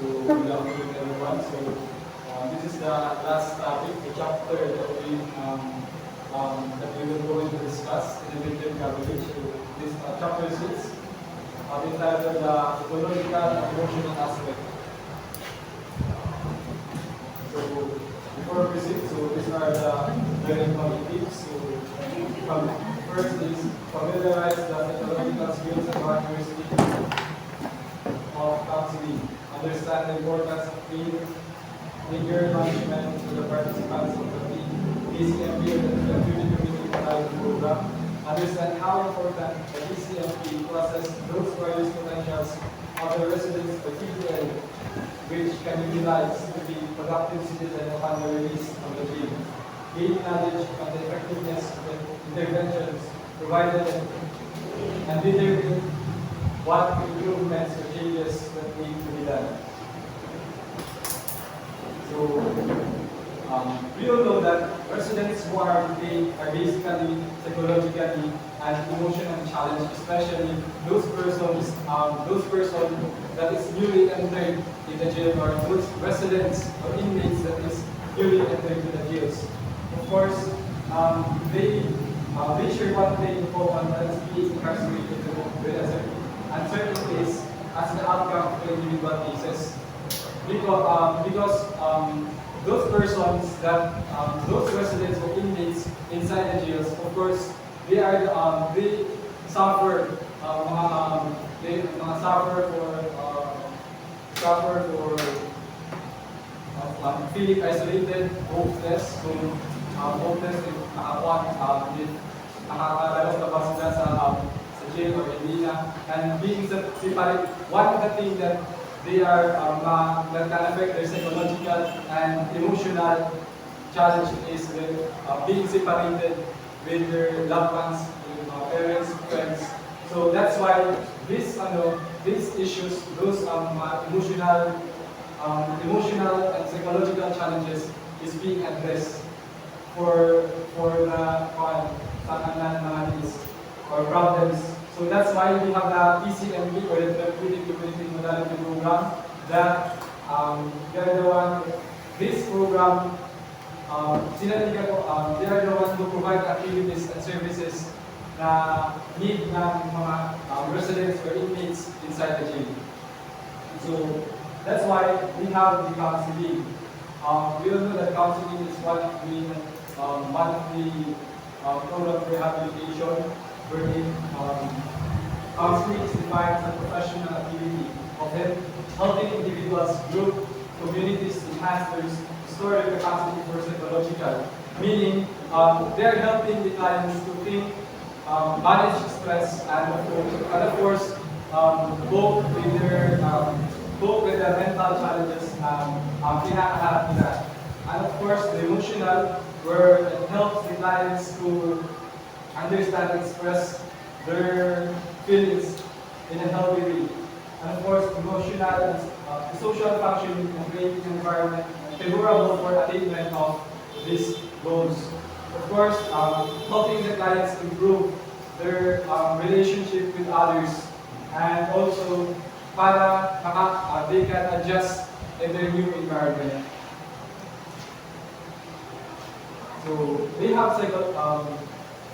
good afternoon, everyone. This is the last topic, the chapter that we will go to discuss in the midterm coverage. So, this chapter 6, entitled the ecological and emotional aspect. So, before we proceed, these are the learning objectives. First is familiarize the ecological skills and characteristics of counseling. Understand the importance of figure management to the participants of the PCMP or the Community Mentality Program. Understand how important the PCMP process those various potentials of the residents of PPL, which can be utilized to be productive citizens upon the release of the jail. Gain knowledge on the effectiveness of the interventions provided and determine what improvements or changes that need to be done. We all know that residents who are detained are basically psychologically and emotionally challenged, especially those persons that is newly entered in the jail, or those residents or inmates that is newly entered to the jails. Of course, they share one thing common, that is being incarcerated with uncertainties as the outcome of individual cases. Because those persons that those residents or inmates inside the jails, of course, they suffer feeling isolated, hopeless, hopeless if nakakalabas na ba sila sa jail or hindi na, and being separate. One of the things that they are that can affect their psychological and emotional challenge is being separated with their loved ones, with parents, friends. So that's why these issues, those emotional and psychological challenges is being addressed for the mga needs or problems. So that's why we have the PCMP, or the Therapeutic Community Modality Program, that this program, they are the ones who provide activities and services na need ng mga residents or inmates inside the jail. So that's why we have the counseling. We all know that counseling is one of the program for rehabilitation, wherein counseling is defined as a professional activity of helping individuals, group, communities enhance their restore their capacity for psychological. Meaning, they are helping the clients to think, manage stress, and of course, cope with their mental challenges kinakaharap nila. And of course, the emotional, where it helps the clients to understand and express their feelings in a healthy way. And of course, emotional and social functioning and creating an environment favorable for attainment of these goals. Of course, helping the clients improve their relationship with others, and also para they can adjust in their new environment. So they have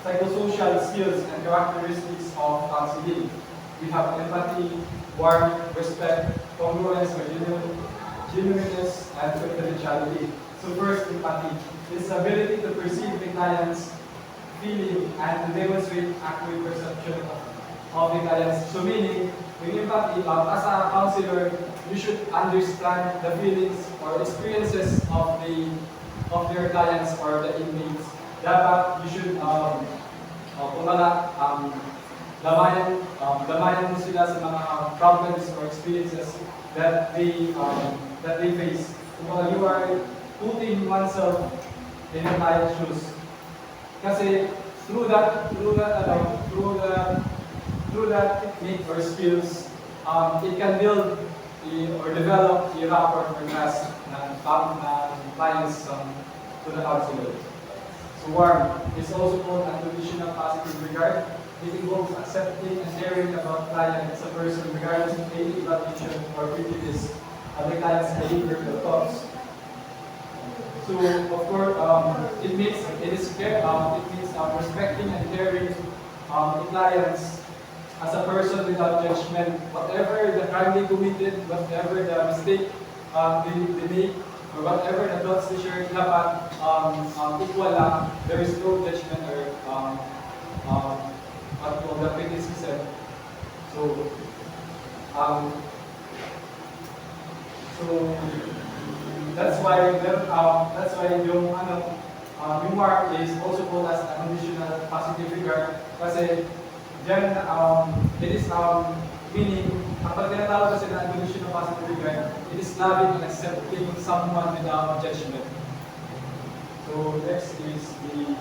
psychosocial skills and characteristics of counseling. We have empathy, warmth, respect, congruence, or genuineness, and confidentiality. So first, empathy. This ability to perceive the client's feeling and to demonstrate accurate perception of the clients. So meaning, with empathy, as a counselor, you should understand the feelings or experiences of your clients or the inmates. Dapat you should damayan mo sila sa mga problems or experiences that they face. Kumbaga, you are putting oneself in the client's shoes. Kasi through that technique or skills, it can build or develop a rapport or trust ng clients to the counselor. So warm is also called unconditional positive regard. It involves accepting and caring about client as a person regardless of any evaluation or prejudice. other clients' behavior or thoughts. So of course, it means respecting and caring the clients as a person without judgment. Whatever the crime they committed, whatever the mistake they make, or whatever the thoughts they share, dapat equal lang. There is no judgment or what you call the criticism. So that's why yung mark is also called as a conditional positive regard kasi diyan it is meaning kapag tinatawag kasi na conditional positive regard, it is loving and accepting someone without judgment. So next is the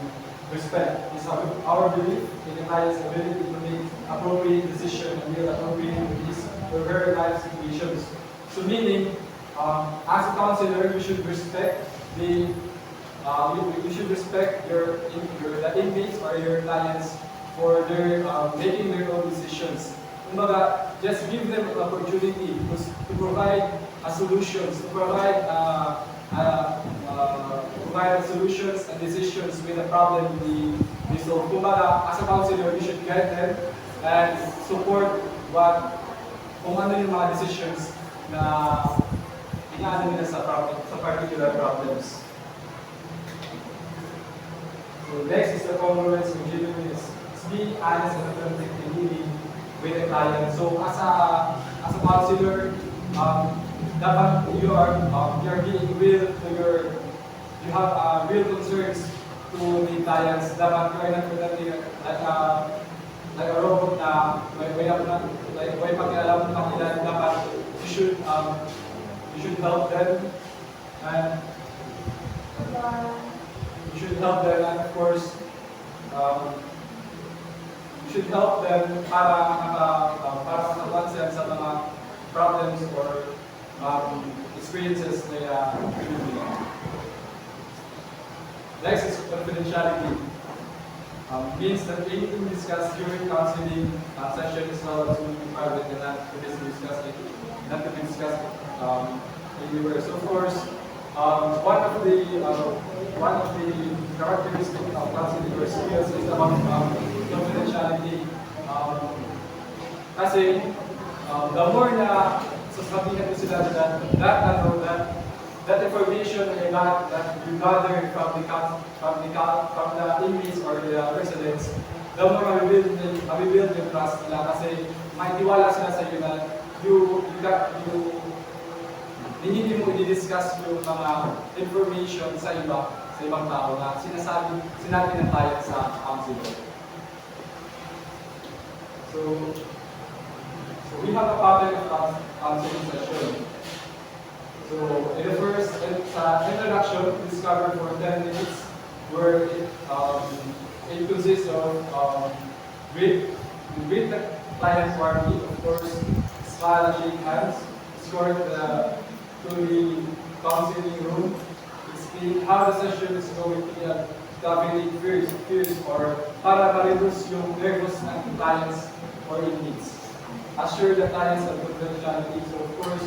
respect. Is our belief in the client's ability to make appropriate decision and deal appropriately with his or her life situations. So meaning, as a counselor, you should respect the you should respect the inmates or your clients for their making their own decisions. Kumbaga, just give them an opportunity to provide solutions, to provide solutions and decisions with the problem they solve. Kumbaga, as a counselor, you should guide them and support kung ano yung mga decisions na inaano nila sa particular problems. So next is the congruence and genuineness. It's being honest and authentic in dealing with the client. So as a counselor, dapat you are being real to you have real concerns to the clients. Dapat you are not pretending like a robot na may pagkaalam ng kanila. Dapat you should help them and and of course you should help them para makapansin sa mga problems or experiences na next is confidentiality. Means that anything discussed during counseling session is allowed to be private and not to be discussed anywhere. So of course, one of the characteristics of counseling or skills is about confidentiality. Kasi the more na sasabihin sila that information that you gather from the inmates or the residents, the more mabibuild yung trust nila kasi may tiwala sila sa iyo na hindi mo i-discuss yung mga information sa ibang tao na sinabi ng client sa counselor. So we have a pattern of counseling session. So in the first introduction, we discover for 10 minutes where it consists of greet the client party, of course, smile and shake hands, escort to the counseling room, explain how the session is going to eliminate fears or para ma-reduce yung nervous ng clients or inmates. Assure the clients of confidentiality. So of course,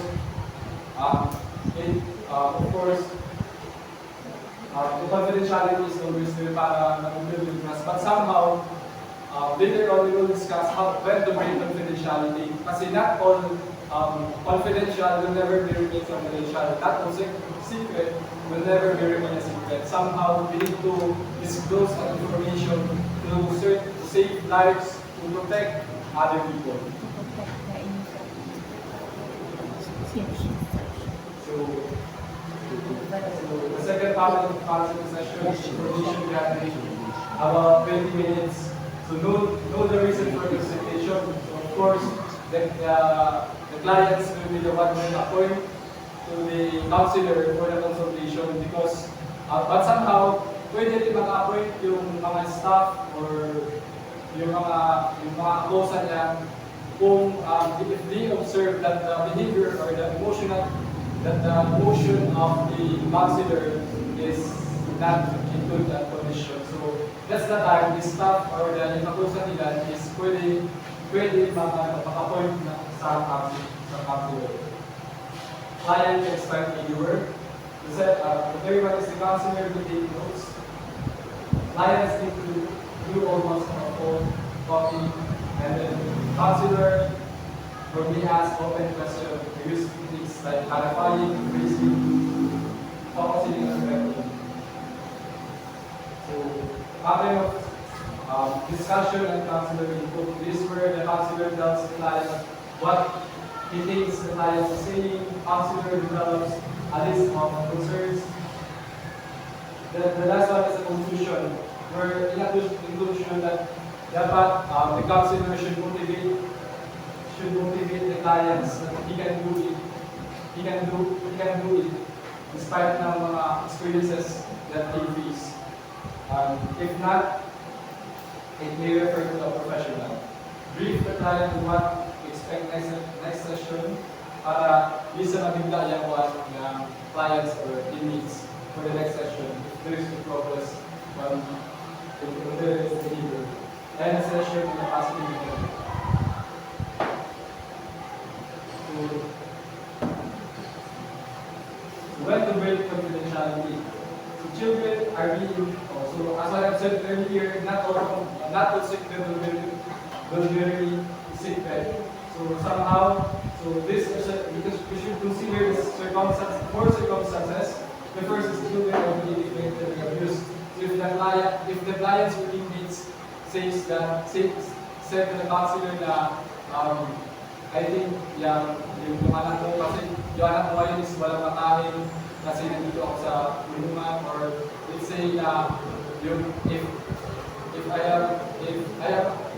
the confidentiality is always there para mag-build yung trust. But somehow, later on we will discuss when to break confidentiality. Kasi not all confidential will never be remain confidential. Not all secret will never be remain a secret. Somehow we need to disclose that information to save lives, to protect other people. So the second part of the counseling session is information gathering, about 20 minutes. So know the reason for the presentation. So of course, the clients will be the one who will appoint to the counselor for the consultation because, but somehow, pwede rin mag-appoint yung mga staff or yung mga kosa niya kung if they observe that the behavior or the emotion of the counselor is not into that condition. So that's the time the staff or the kakusa nila is pwede mag-appoint sa counselor. client can start a viewer. The third one is the counselor to take notes. Clients need to do almost a full copy, and then counselor will be asked open questions to use techniques like clarifying, phrasing, focusing, and correcting. So, pattern of discussion and counselor input. This is where the counselor tells the client what he thinks the client is saying. Counselor develops a list of concerns. The last one is a conclusion, where in a conclusion that dapat the counselor should motivate the clients that he can do it. He can do it despite ng mga experiences that they face. If not, it may refer to a professional. Brief the client on what to expect next session para di sa mabigla yung ng clients or needs for the next session if there is no progress from the delivery. And a session in the positive manner. So when to build confidentiality. So children are being also, as I have said earlier, not all sick people will really secret. So somehow, this is because we should consider the four circumstances. The first is children are being neglected and abused. So if the client's roommates said to the counselor na I think yung anak mo kasi yung anak mo ngayon is walang matahin kasi nandito ako sa kulungan, or let's say na yung if I am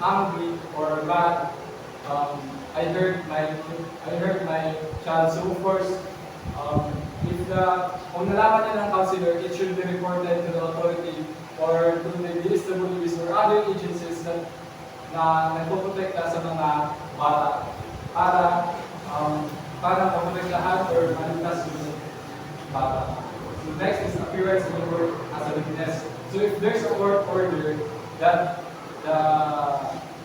angry or mad, I hurt my child. So of course, kung nalaman niya ng counselor, it should be reported to the authority or to the DSWDs or other agencies na nagpoprotekta sa mga bata para maprotektahan or maligtas yung bata. So next is appearance in court as a witness. So if there's a court order that the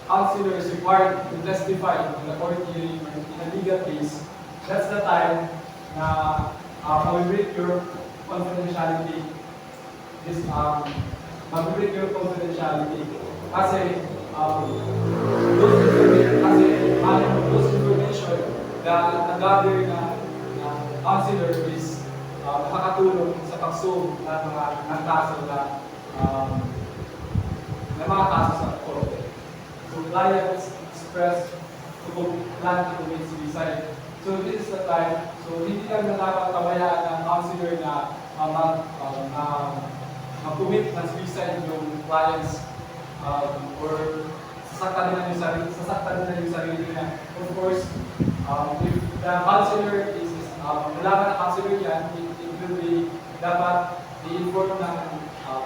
counselor is required to testify in the court hearing or in a legal case, that's the time na mag-break your confidentiality. Mag-break your confidentiality. Kasi those information na nag-gather na counselor is makakatulong sa pag-solve ng kaso na mga kaso sa korte. So clients express to plan to commit suicide. So this is the time. So hindi lang nakakabayaan ng counselor na mag-commit ng suicide yung clients or sasaktan nila yung sarili niya. Of course, if the counselor is nalaman ng counselor yan, it will be dapat i-inform ng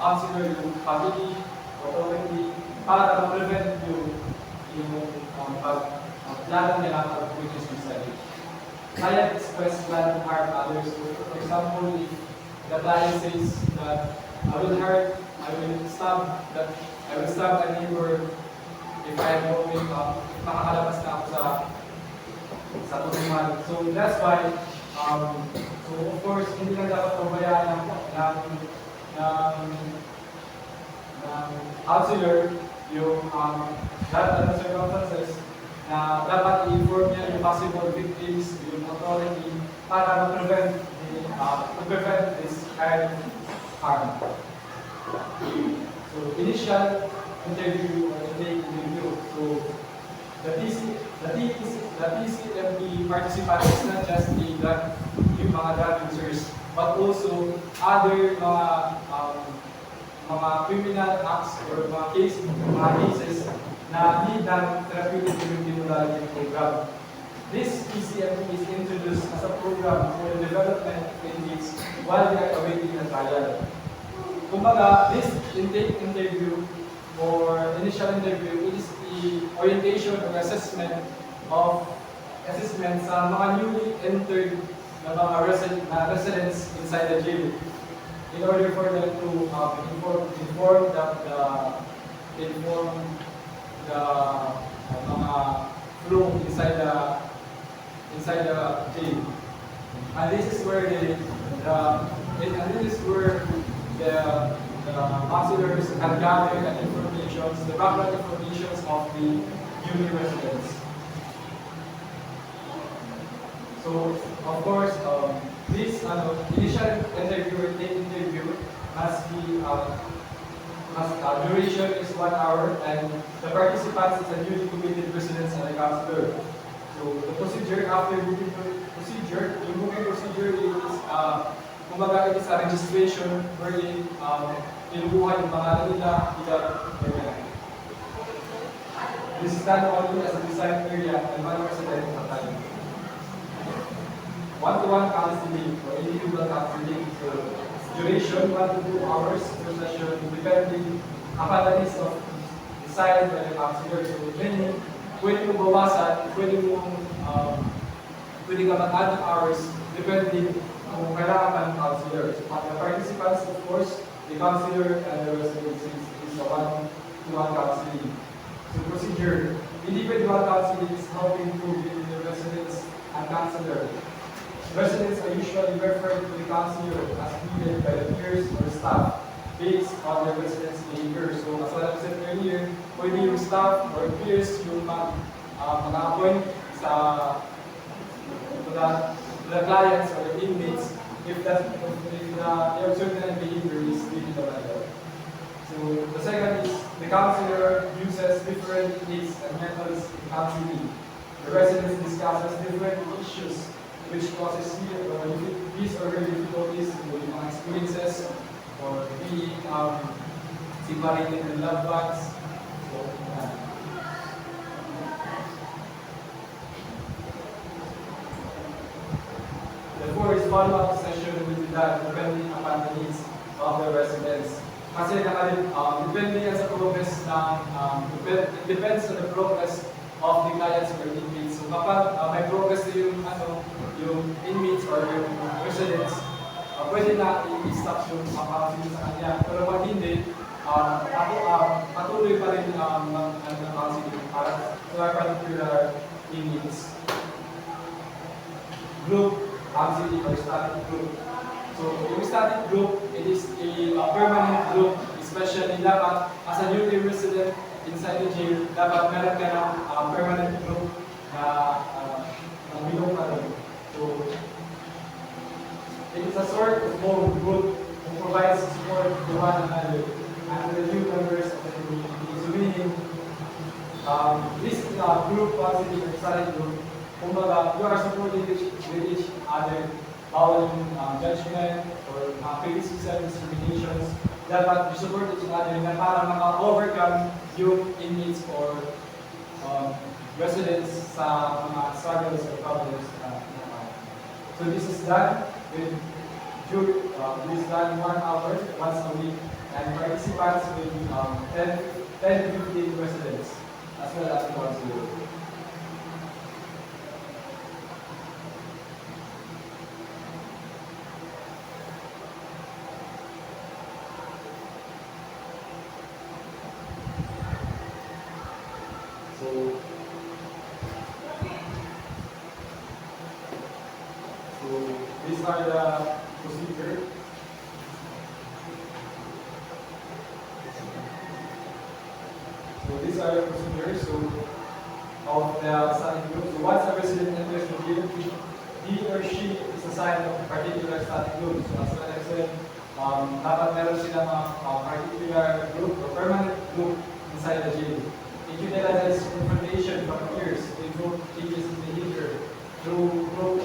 counselor yung family, authority, para ma-prevent yung plano nila pag-commit ng suicide. Client express plan to harm others. For example, if the client says that I will stab a neighbor if I am going makakalabas na ako sa tulungan. So that's why, so of course, hindi lang dapat pabayaan ng counselor yung lahat ng circumstances na dapat i-inform niya yung possible victims, yung authority, para ma-prevent this kind of harm. So initial interview or intake interview. So the TCMP participants is not just yung mga drug users, but also other mga criminal acts or mga cases na need ng therapeutic immunology program. This TCMP is introduced as a program for the development of inmates while they are awaiting a trial. Kumbaga, this intake interview or initial interview is the orientation or assessment sa mga newly entered na mga residents inside the jail in order for them to inform the mga flow inside the jail. And this is where the counselors have gathered the information, the background information of the uni residents. So, of course, this initial interview or take interview must be duration is 1 hour, and the participants is a newly committed residents and a counselor. So the procedure after booking procedure, yung booking procedure is kumbaga it is a registration wherein nilubuhan yung pangalan nila, this is done only as a design area and one resident at a time. One-to-one counseling or individual counseling. So duration 1 to 2 hours per session, depending upon the list of decided by the counselor. So meaning, pwede mo bawasan, pwede ka mag-add ng hours depending kung kailangan pa ng counselor. So the participants, of course, the counselor and the residents is a one-to-one counseling. So procedure, individual counseling is helping to between the residents and counselor. Residents are usually referred to the counselor as needed by the peers or staff based on their residents' behavior. So as what I said earlier, pwede yung staff or peers yung mag-appoint to the clients or the inmates if the observed behavior is really the matter. So the second is the counselor uses different techniques and methods in counseling. The residents discusses different issues which causes his or her difficulties with mga experiences or being separated with loved ones. So, therefore, is follow-up session with that depending upon the needs of the residents. Kasi depending sa progress depends on the progress of the clients or inmates. So kapag may progress yung inmates or yung residents, pwede na i-stop yung counseling sa kanya. Pero pag hindi, patuloy pa rin ang counseling para sa particular inmates. Group counseling or static group. So yung static group, it is a permanent group, especially dapat as a newly resident inside the jail, dapat meron ka ng permanent group na bilong ka rin. So, it is a sort of home group who provides support to one another and to the new members of the community. So meaning, this group counseling or study group, kumbaga, you are supporting with each other, bawal yung judgment or criticism, discriminations. Dapat support each other na para maka-overcome yung inmates or residents sa mga struggles or problems na so this is done with this is done 1 hour once a week and participants with 10 to 15 residents as well as the counselor. These are the procedure. So these are the procedures of the study group. So once a resident enters the jail, he or she is assigned a particular study group. So as I said, dapat meron silang particular group or permanent group inside the jail. It utilizes confrontation from peers to improve changes in behavior through group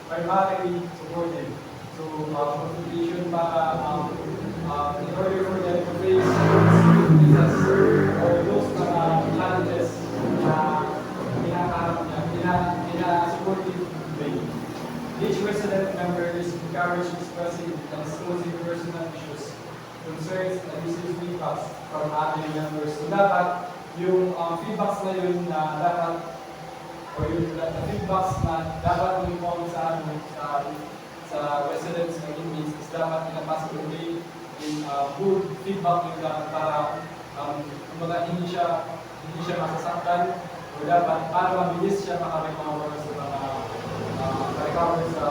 primarily supportive. So, confrontation para in order for them to face weaknesses or those challenges na kinakaharap niya in a supportive way. Each resident member is encouraged expressing and disclosing personal issues, concerns, and receives feedbacks from other members. So, dapat yung feedbacks na yun na dapat or yung feedbacks na dapat lumipong sa residents ng inmates is dapat inapasok yung good feedback yung dapat para kumbaga hindi siya masasaktan o dapat para mabilis siya makarecover sa mga recover sa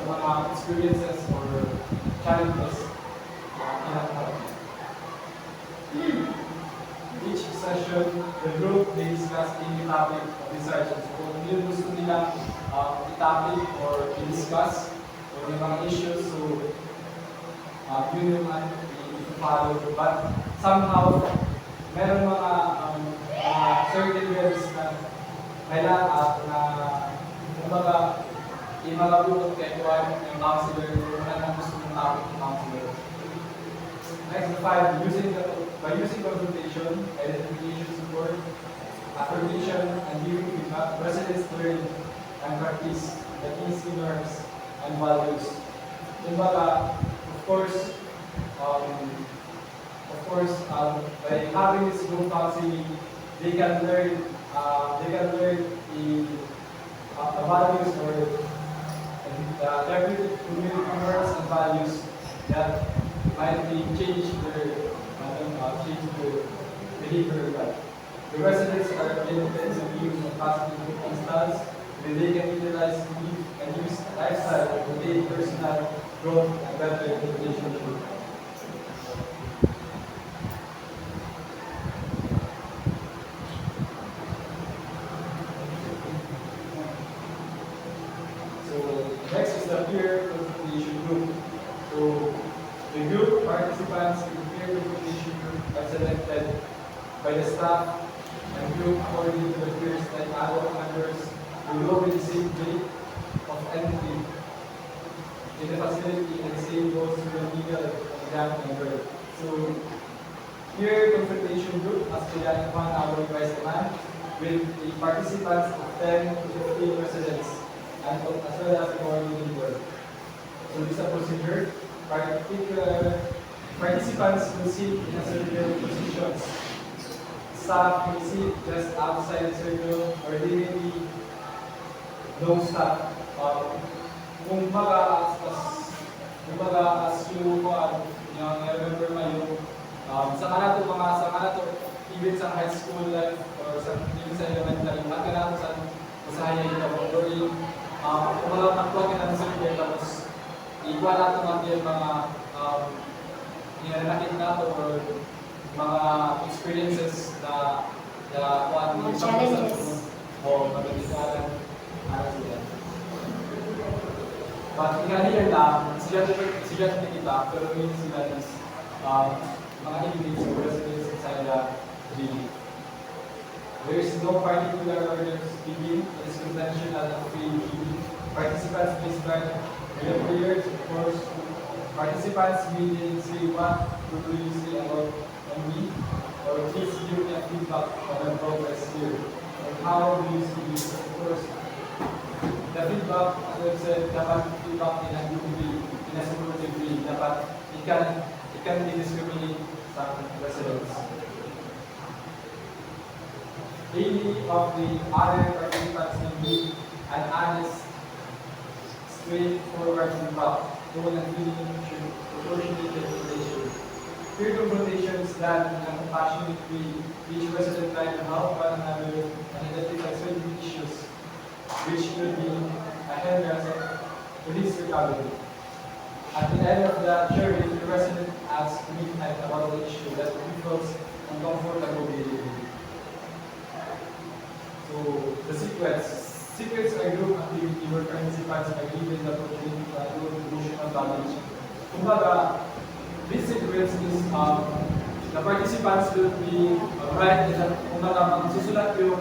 mga experiences or challenges kinakaharap. Each session, the group may discuss any topic of research. So kung yun gusto nila i-topic or i-discuss or may mga issues, so yun yung i-follow. But somehow, meron mga certain words na kailangan na kumbaga i-malabot kay Juan yung counselor kung ano ang gusto ng topic ng counselor. Next, the 5, by using confrontation, identification, support, affirmation, and giving feedback, residents learn and practice the key norms and values. Kumbaga, of course, by having this group counseling, they can learn the values or the therapeutic community norms and values that might be change their behavior life. The residents are limited to use of positive coping styles, where they can utilize and use lifestyle to attain personal growth and better relationship. So next is the peer confrontation group. So the group participants in the peer confrontation group are selected by the staff and group according to the peers like adult members who go with the same grade of entry in the facility and the same goes to the legal exam member. So peer confrontation group has to run 1 hour twice a month with the participants of 10 to 15 residents and as well as the coordinating board. So this is a procedure. Participants will sit in a circular positions. Staff will sit just outside the circle or they may be no staff. Kung baga as you remember mo yung sa kanato even sa high school life or even sa elementary, magkanato sa usahay yung laboratory. Kung mga magkuha ka ng circle tapos ikuha natin mga nilalakit nato or mga experiences na challenges o magandang sila. But here lang, sila kita, pero hindi sila is mga individuals or residents inside the building. There is no particular order to begin. It is conventional and free meeting. Participants may start with a prayer, of course. Participants meeting say what do you say about me? Or please give me a feedback on the progress here. Or how do you see this? Of course, the feedback, as I said, dapat feedback in a good way, in a supportive way. Dapat it can be discriminate sa residents. Daily of the other participants will be an honest, straightforward feedback, tone and feeling should proportionate relation. Peer confrontation is done in a compassionate way. Each resident tries to help one another and identify certain issues which could be a hindrance to his recovery. At the end of the journey, the resident asks midnight about the issue that he feels uncomfortable with. So, the secrets are a group activity where participants are given the opportunity to upload emotional damage. Kumbaga, these secrets is the participants will be right in the kumbaga magsusulat yung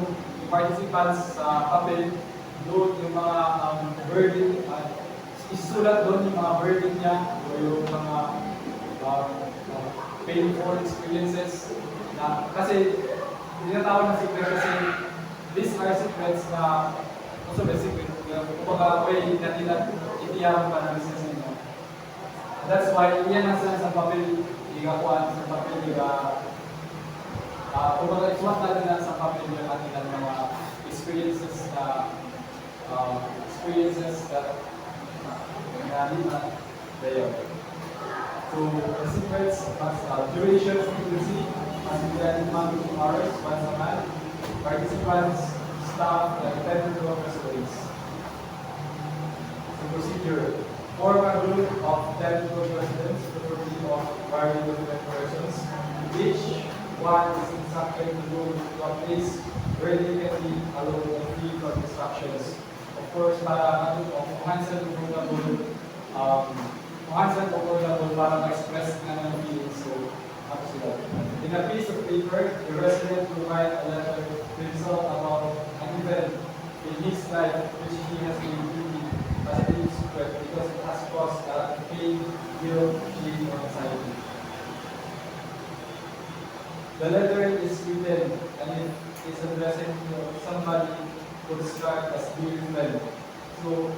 participants sa papel doon yung mga burden isusulat doon yung mga burden niya o yung mga painful experiences na kasi tinatawag na secret kasi these are secrets na also the secret kumbaga way na itiyawan pa ng business ninyo. That's why yan ang sa papel igakuan sa papel kumbaga isulat natin na sa papel yung ating mga experiences that there. So the secrets duration frequency as we can 1 to 2 hours once a month. Participants, staff, and 10 to 12 facilities. of 10 group residents, preferably of varying different persons. Each one is instructed to go to a place where they can be alone and free from distractions. Of course, para kuhansan comfortable para ma-express nga ng feelings. So, ako sila. In a piece of paper, the resident will write a letter to himself about an event in his life which he has been deeply as a deep secret because it has caused pain, guilt, shame, or anxiety. The letter is written and it is addressing to somebody who described as dear friend. So,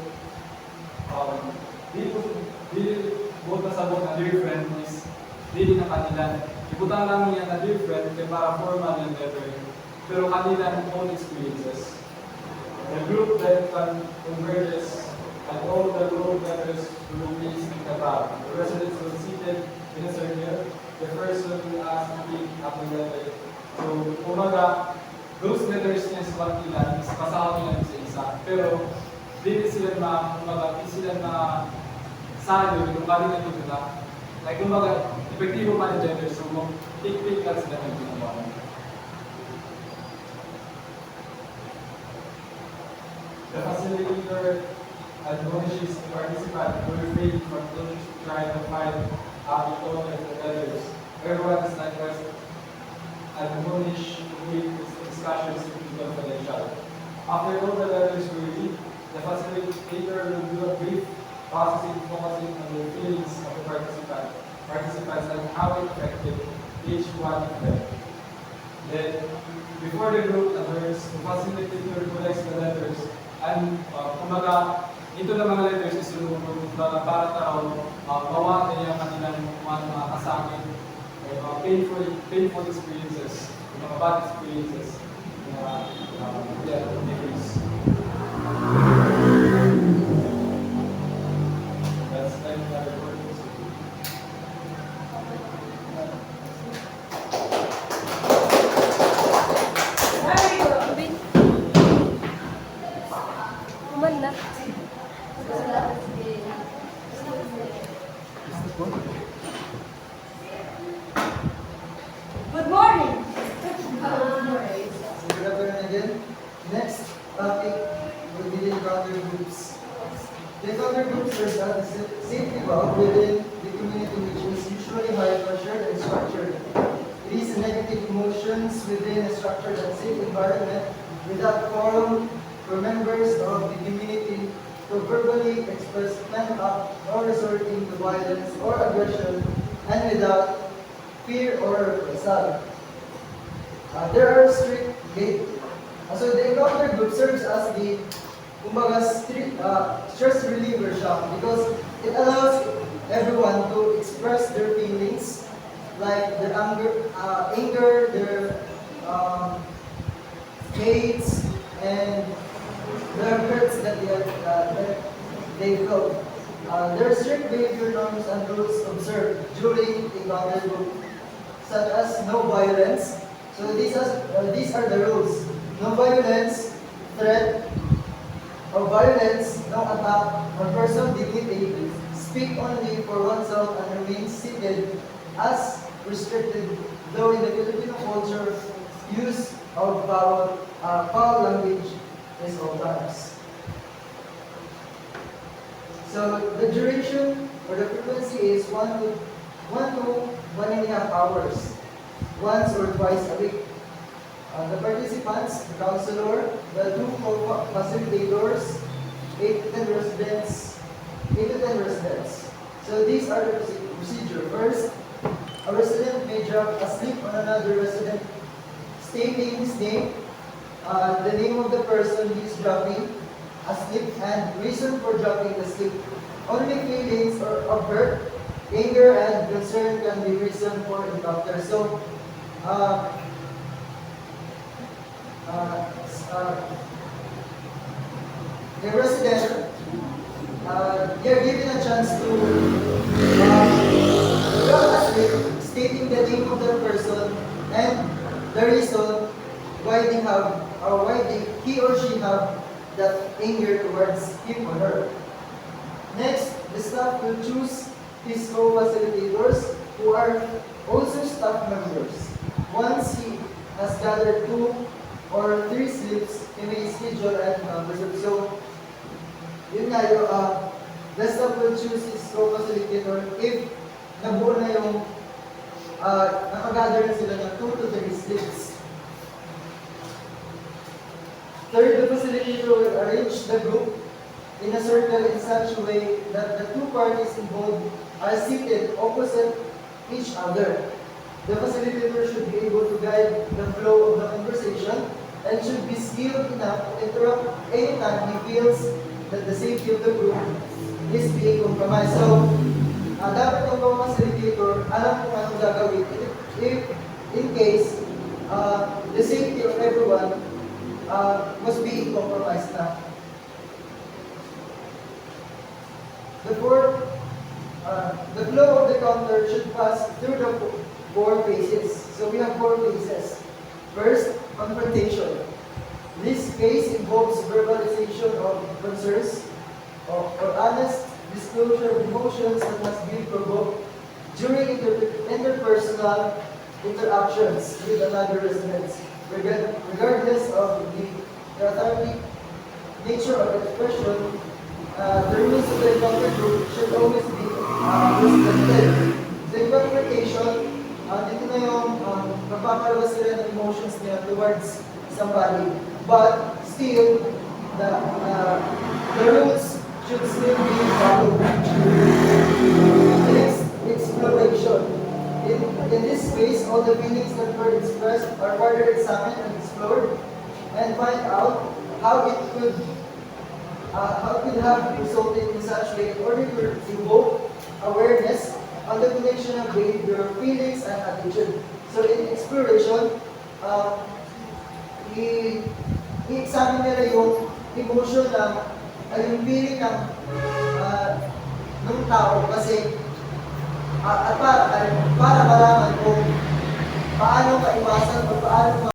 buot na sabot na dear friend is dili na kanila. Ibutang lang niya na dear friend kaya para formal yung letter. Pero kanila own experiences. The group then converges and all the road letters will be placed in the bag. The residents will seated in a circle. The person will ask to pick up the letter. So, umaga, those letters niya sa kanila is pasahod nila sa isa. Pero, hindi sila salo yung bali na dito na. Like, kumbaga, epektibo pa ng gender. So, pick-pick lang sila ng ginawa. The facilitator admonishes the participant to refrain from trying to find out the owner of the letters. Everyone is likewise admonished to keep discussions to be confidential. After all the letters were read, the facilitator will do a brief processing focusing on the feelings of the participants and how it affected each one of them. Then, before the group adjourns, the facilitator collects the letters and kumaga, ito na mga letters is yung para tao bawa na yung kanilang mga kasakit or painful experiences, mga bad experiences na difference. That's like another word. Good morning. So good afternoon again. Next topic will be the encounter groups. The encounter groups are a safety valve within the community which is usually high pressured and structured. It is negative emotions within a structured and safe environment without forum for members of the community to verbally express pent up or resorting to violence or aggression and without fear or reprisal. There are strict gate. So the encounter group serves as the kumbaga, stress reliever shop because it allows everyone to express their feelings like their anger, their hates, and their hurts that they felt. There are strict behavior norms and rules observed during encounter group, such as no violence. So these are the rules. No violence, threat, or violence, no attack on person dignity, speak only for oneself and remain seated as restricted, though in the Filipino culture, use of foul language is all times. So the duration or the frequency is 1 to 1.5 hours, once or twice a week. The participants, the counselor, the two facilitators, 8 to 10 residents. So these are the procedure. First, a resident may drop asleep on another resident, stating his name, the name of the person he is dropping asleep, and reason for dropping the sleep. Only feelings of hurt, anger, and concern can be reason for encounter. So, the resident, you're given a chance to drop asleep, stating the name of the person and the reason why he or she have that anger towards him or her. Next, staff will choose his co-facilitators who are also staff members. Once he has gathered 2 or 3 slips, he may schedule and reserve. So, yun nga yung the staff will choose his co-facilitator if nabuo na yung nakagather na sila ng 2 to 3 slips. Third, the facilitator will arrange the group in a circle in such a way that the 2 parties involved are seated opposite each other. The facilitator should be able to guide the flow of the conversation and should be skilled enough to interrupt anytime he feels that the safety of the group is being compromised. So, dapat yung mga facilitator alam kung anong gagawin if in case the safety of everyone was being compromised na. The fourth, the flow of the counter should pass through the 4 phases. So we have 4 phases. First, confrontation. This phase involves verbalization of concerns or honest disclosure of emotions that has been provoked during interpersonal interactions with another residents, regardless of the cathartic nature of expression. The rules of the encounter group should always be respected. The confrontation, dito na yung magpapalabas sila ng emotions nila towards somebody. But still, the rules should still be followed. Next, exploration. In this case, all the feelings that were expressed are further examined and explored and find out how it could have resulted in such way in order to evoke awareness on the connection of behavior, feelings, and attitude. So in exploration, i-examine nila yung emotion yung feeling ng tao kasi at para malaman kung paano maiwasan o paano